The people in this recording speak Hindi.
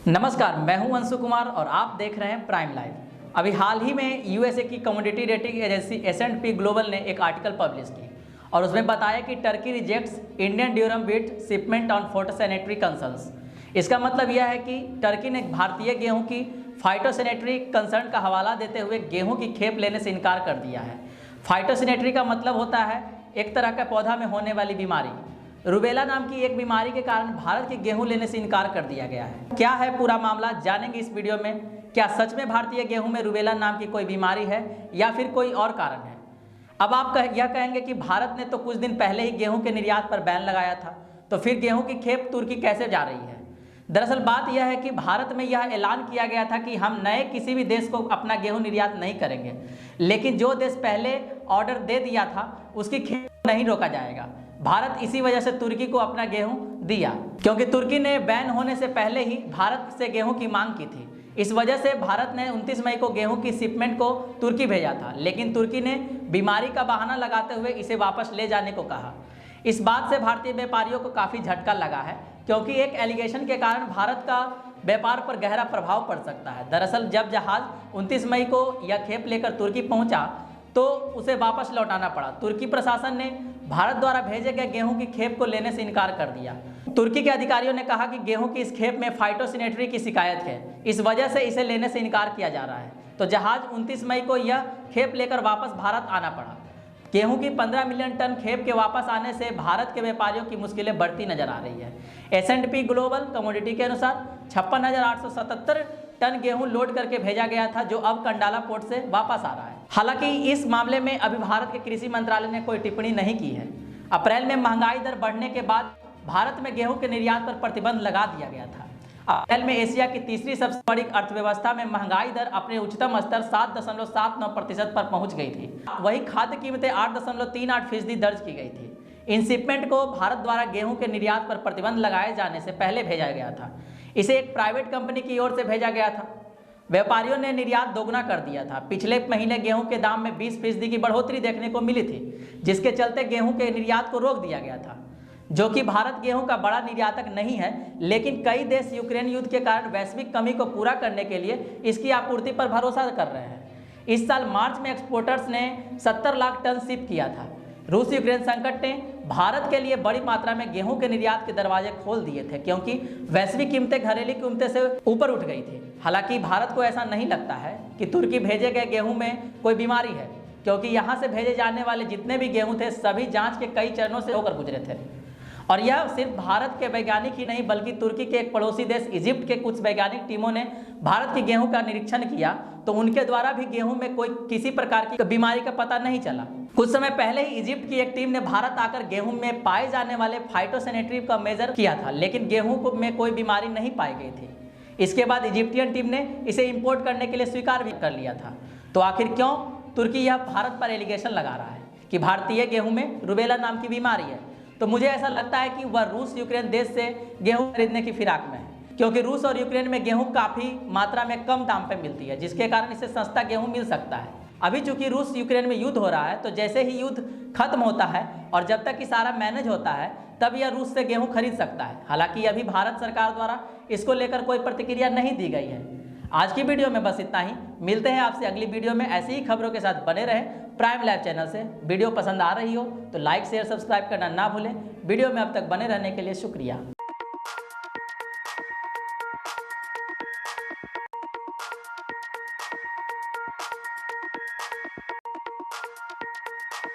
नमस्कार, मैं हूं अंशु कुमार और आप देख रहे हैं प्राइम लाइव। अभी हाल ही में यूएसए की commodity rating agency S&P global ने एक आर्टिकल पब्लिश की और उसमें बताया कि Turkey rejects Indian durum wheat shipment on phytosanitary concerns. इसका मतलब यह है कि टर्की ने भारतीय गेहूं की फाइटोसैनिटरी कंसर्न का हवाला देते हुए गेहूं की खेप लेने से इनकार कर दिया है। फाइटोसैनिटरी का मतलब होता है एक तरह का पौधा में होने वाली बीमारी। रूबेला नाम की एक बीमारी के कारण भारत के गेहूं लेने से इनकार कर दिया गया है। क्या है पूरा मामला, जानेंगे इस वीडियो में। क्या सच में भारतीय गेहूं में रूबेला नाम की कोई बीमारी है या फिर कोई और कारण है? अब आप यह कहेंगे कि भारत ने तो कुछ दिन पहले ही गेहूं के निर्यात पर बैन लगाया था, तो फिर गेहूं की खेप तुर्की कैसे जा रही है? दरअसल बात यह है कि भारत में यह ऐलान किया गया था कि हम नए किसी भी देश को अपना गेहूं निर्यात नहीं करेंगे, लेकिन जो देश पहले ऑर्डर दे दिया था उसकी खेप नहीं रोका जाएगा। भारत इसी वजह से तुर्की को अपना गेहूं दिया, क्योंकि तुर्की ने बैन होने से पहले ही भारत से गेहूं की मांग की थी। इस वजह से भारत ने 29 मई को गेहूं की शिपमेंट को तुर्की भेजा था, लेकिन तुर्की ने बीमारी का बहाना लगाते हुए इसे वापस ले जाने को कहा। इस बात से भारतीय व्यापारियों को काफ़ी झटका लगा है, क्योंकि एक एलिगेशन के कारण भारत का व्यापार पर गहरा प्रभाव पड़ सकता है। दरअसल जब जहाज़ 29 मई को यह खेप लेकर तुर्की पहुंचा तो उसे वापस लौटाना पड़ा। तुर्की प्रशासन ने भारत द्वारा भेजे गए गेहूं की खेप को लेने से इनकार कर दिया। तुर्की के अधिकारियों ने कहा कि गेहूं की इस खेप में फाइटोसैनिटरी की शिकायत है, इस वजह से इसे लेने से इनकार किया जा रहा है। तो जहाज 29 मई को यह खेप लेकर वापस भारत आना पड़ा। गेहूं की 15 मिलियन टन खेप के वापस आने से भारत के व्यापारियों की मुश्किलें बढ़ती नजर आ रही है। S&P ग्लोबल कमोडिटी के अनुसार 56,877 टन गेहूं लोड करके भेजा गया था, जो अब कंडाला पोर्ट से वापस आ रहा है। हालांकि इस मामले में अभी भारत के कृषि मंत्रालय ने कोई टिप्पणी नहीं की है। अप्रैल में महंगाई दर बढ़ने के बाद भारत में गेहूं के निर्यात पर प्रतिबंध लगा दिया गया था। अप्रैल में एशिया की तीसरी सबसे बड़ी अर्थव्यवस्था में महंगाई दर अपने उच्चतम स्तर 7.79% पर पहुंच गई थी। वही खाद्य कीमतें 8.38% दर्ज की गई थी। इन शिपमेंट को भारत द्वारा गेहूं के निर्यात पर प्रतिबंध लगाए जाने से पहले भेजा गया था। इसे एक प्राइवेट कंपनी की ओर से भेजा गया था। व्यापारियों ने निर्यात दोगुना कर दिया था। पिछले महीने गेहूं के दाम में 20% की बढ़ोतरी देखने को मिली थी, जिसके चलते गेहूं के निर्यात को रोक दिया गया था। जो कि भारत गेहूं का बड़ा निर्यातक नहीं है, लेकिन कई देश यूक्रेन युद्ध के कारण वैश्विक कमी को पूरा करने के लिए इसकी आपूर्ति पर भरोसा कर रहे हैं। इस साल मार्च में एक्सपोर्टर्स ने 70 लाख टन शिप किया था। रूस यूक्रेन संकट ने भारत के लिए बड़ी मात्रा में गेहूं के निर्यात के दरवाजे खोल दिए थे, क्योंकि वैश्विक कीमतें घरेलू कीमतें से ऊपर उठ गई थी। हालांकि भारत को ऐसा नहीं लगता है कि तुर्की भेजे गए गेहूं में कोई बीमारी है, क्योंकि यहां से भेजे जाने वाले जितने भी गेहूं थे सभी जांच के कई चरणों से होकर गुजरे थे। और यह सिर्फ भारत के वैज्ञानिक ही नहीं, बल्कि तुर्की के एक पड़ोसी देश इजिप्ट के कुछ वैज्ञानिक टीमों ने भारत के गेहूं का निरीक्षण किया, तो उनके द्वारा भी गेहूं में कोई किसी प्रकार की बीमारी का पता नहीं चला। कुछ समय पहले ही इजिप्ट की एक टीम ने भारत आकर गेहूं में पाए जाने वाले फाइटोसैनिटरी का मेजर किया था, लेकिन गेहूं में कोई बीमारी नहीं पाई गई थी। इसके बाद इजिप्टियन टीम ने इसे इंपोर्ट करने के लिए स्वीकार भी कर लिया था। तो आखिर क्यों तुर्की यह भारत पर एलिगेशन लगा रहा है कि भारतीय गेहूं में रूबेला नाम की बीमारी है? तो मुझे ऐसा लगता है कि वह रूस यूक्रेन देश से गेहूं खरीदने की फिराक में है, क्योंकि रूस और यूक्रेन में गेहूं काफ़ी मात्रा में कम दाम पर मिलती है, जिसके कारण इसे सस्ता गेहूं मिल सकता है। अभी चूंकि रूस यूक्रेन में युद्ध हो रहा है, तो जैसे ही युद्ध खत्म होता है और जब तक कि सारा मैनेज होता है, तब यह रूस से गेहूं खरीद सकता है। हालांकि अभी भारत सरकार द्वारा इसको लेकर कोई प्रतिक्रिया नहीं दी गई है। आज की वीडियो में बस इतना ही। मिलते हैं आपसे अगली वीडियो में। ऐसी ही खबरों के साथ बने रहें प्राइम लाइव चैनल से। वीडियो पसंद आ रही हो तो लाइक शेयर सब्सक्राइब करना ना भूलें। वीडियो में अब तक बने रहने के लिए शुक्रिया।